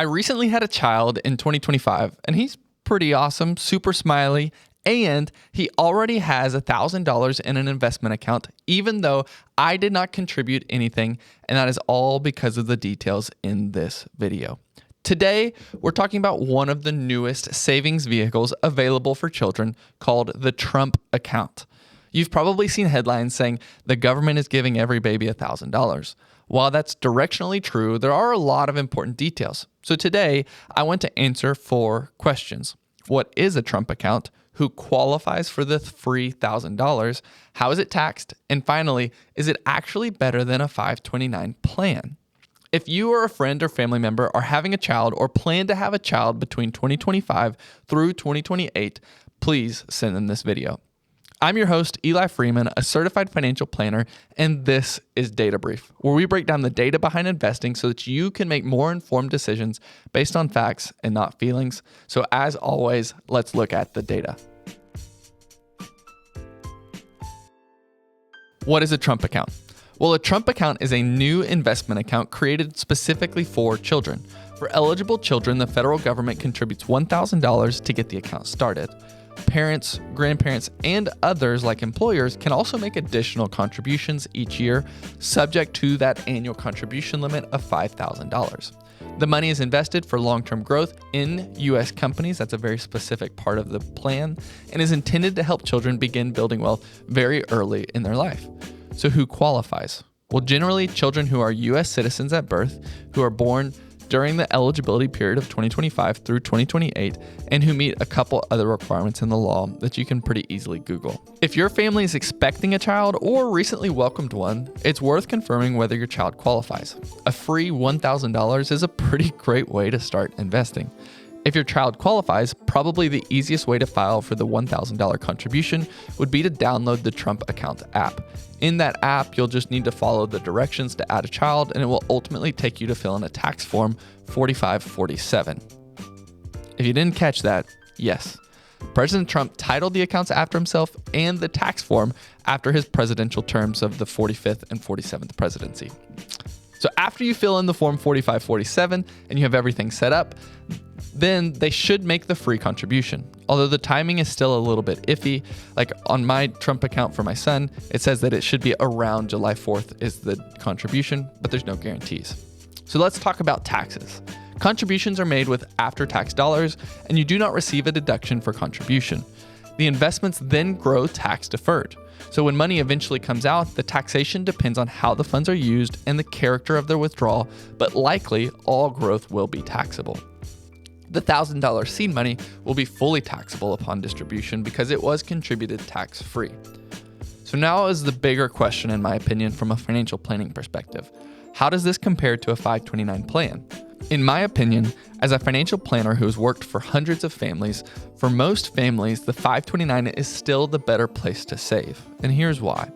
I recently had a child in 2025, and he's pretty awesome, super smiley, and he already has $1,000 in an investment account, even though I did not contribute anything, and that is all because of the details in this video. Today, we're talking about one of the newest savings vehicles available for children called the Trump account. You've probably seen headlines saying the government is giving every baby $1,000. While that's directionally true, there are a lot of important details. So today, I want to answer 4 questions. What is a Trump account? Who qualifies for the free $1,000? How is it taxed? And finally, is it actually better than a 529 plan? If you or a friend or family member are having a child or plan to have a child between 2025 through 2028, please send them this video. I'm your host, Eli Freeman, a certified financial planner, and this is Data Brief, where we break down the data behind investing so that you can make more informed decisions based on facts and not feelings. So as always, let's look at the data. What is a Trump account? Well, a Trump account is a new investment account created specifically for children. For eligible children, the federal government contributes $1,000 to get the account started. Parents, grandparents, and others like employers can also make additional contributions each year, subject to that annual contribution limit of $5,000. The money is invested for long-term growth in U.S. companies. That's a very specific part of the plan and is intended to help children begin building wealth very early in their life. So who qualifies? Well, generally children who are U.S. citizens at birth, who are born during the eligibility period of 2025 through 2028, and who meet a couple other requirements in the law that you can pretty easily Google. If your family is expecting a child or recently welcomed one, it's worth confirming whether your child qualifies. A free $1,000 is a pretty great way to start investing. If your child qualifies, probably the easiest way to file for the $1,000 contribution would be to download the Trump account app. In that app, you'll just need to follow the directions to add a child, and it will ultimately take you to fill in a tax form 4547. If you didn't catch that, yes, President Trump titled the accounts after himself and the tax form after his presidential terms of the 45th and 47th presidency. So after you fill in the form 4547 and you have everything set up, then they should make the free contribution. Although the timing is still a little bit iffy. Like on my Trump account for my son, it says that it should be around July 4th is the contribution, but there's no guarantees. So let's talk about taxes. Contributions are made with after-tax dollars, and you do not receive a deduction for contribution. The investments then grow tax deferred. So when money eventually comes out, the taxation depends on how the funds are used and the character of their withdrawal, but likely all growth will be taxable. The $1,000 seed money will be fully taxable upon distribution because it was contributed tax-free. So now is the bigger question, in my opinion, from a financial planning perspective. How does this compare to a 529 plan? In my opinion, as a financial planner who has worked for hundreds of families, for most families, the 529 is still the better place to save. And here's why.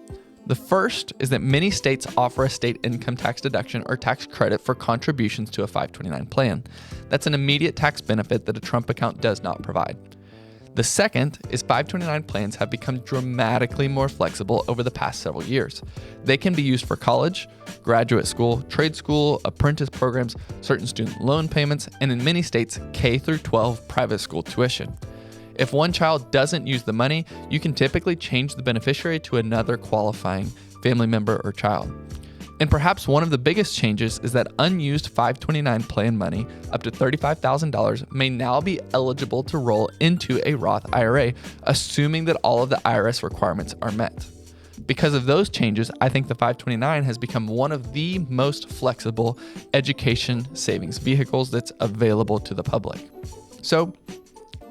The first is that many states offer a state income tax deduction or tax credit for contributions to a 529 plan. That's an immediate tax benefit that a Trump account does not provide. The second is 529 plans have become dramatically more flexible over the past several years. They can be used for college, graduate school, trade school, apprentice programs, certain student loan payments, and in many states, K through 12 private school tuition. If one child doesn't use the money, you can typically change the beneficiary to another qualifying family member or child. And perhaps one of the biggest changes is that unused 529 plan money, up to $35,000, may now be eligible to roll into a Roth IRA, assuming that all of the IRS requirements are met. Because of those changes, I think the 529 has become one of the most flexible education savings vehicles that's available to the public. So,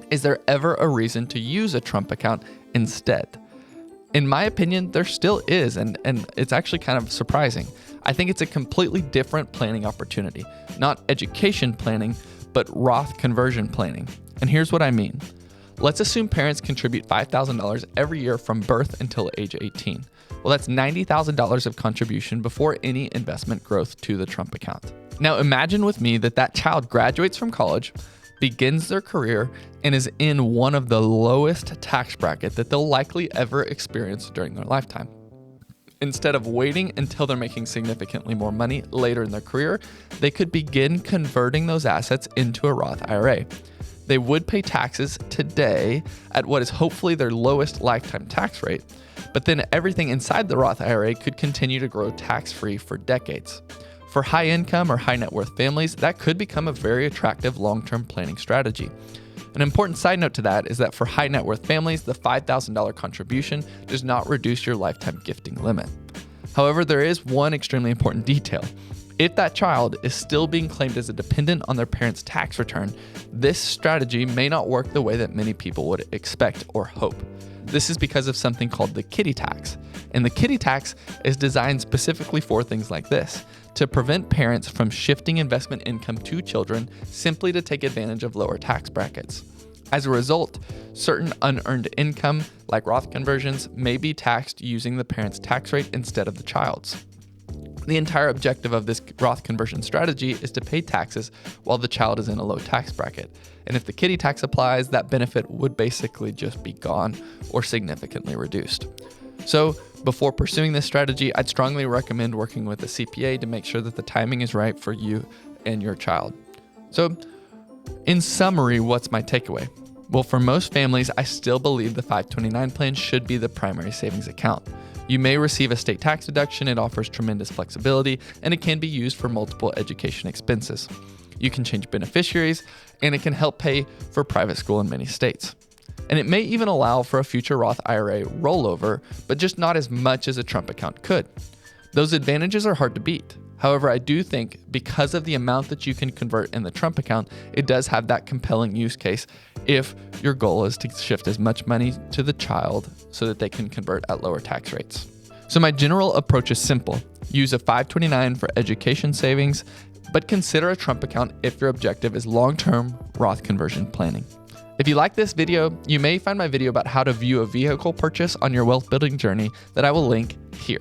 is there ever a reason to use a Trump account instead? In my opinion, there still is, and it's actually kind of surprising. I think it's a completely different planning opportunity. Not education planning, but Roth conversion planning. And here's what I mean. Let's assume parents contribute $5,000 every year from birth until age 18. Well, that's $90,000 of contribution before any investment growth to the Trump account. Now imagine with me that child graduates from college, begins their career, and is in one of the lowest tax bracket that they'll likely ever experience during their lifetime. Instead of waiting until they're making significantly more money later in their career, they could begin converting those assets into a Roth IRA. They would pay taxes today at what is hopefully their lowest lifetime tax rate, but then everything inside the Roth IRA could continue to grow tax-free for decades. For high income or high net worth families, that could become a very attractive long-term planning strategy. An important side note to that is that for high net worth families, the $5,000 contribution does not reduce your lifetime gifting limit. However, there is one extremely important detail. If that child is still being claimed as a dependent on their parents' tax return, this strategy may not work the way that many people would expect or hope. This is because of something called the Kiddie Tax. And the Kiddie Tax is designed specifically for things like this, to prevent parents from shifting investment income to children simply to take advantage of lower tax brackets. As a result, certain unearned income, like Roth conversions, may be taxed using the parent's tax rate instead of the child's. The entire objective of this Roth conversion strategy is to pay taxes while the child is in a low tax bracket. And if the Kiddie Tax applies, that benefit would basically just be gone or significantly reduced. So before pursuing this strategy, I'd strongly recommend working with a CPA to make sure that the timing is right for you and your child. So in summary, what's my takeaway? Well, for most families, I still believe the 529 plan should be the primary savings account. You may receive a state tax deduction, it offers tremendous flexibility, and it can be used for multiple education expenses. You can change beneficiaries, and it can help pay for private school in many states. And it may even allow for a future Roth IRA rollover, but just not as much as a Trump account could. Those advantages are hard to beat. However, I do think because of the amount that you can convert in the Trump account, it does have that compelling use case if your goal is to shift as much money to the child so that they can convert at lower tax rates. So my general approach is simple. Use a 529 for education savings, but consider a Trump account if your objective is long-term Roth conversion planning. If you like this video, you may find my video about how to view a vehicle purchase on your wealth building journey that I will link here.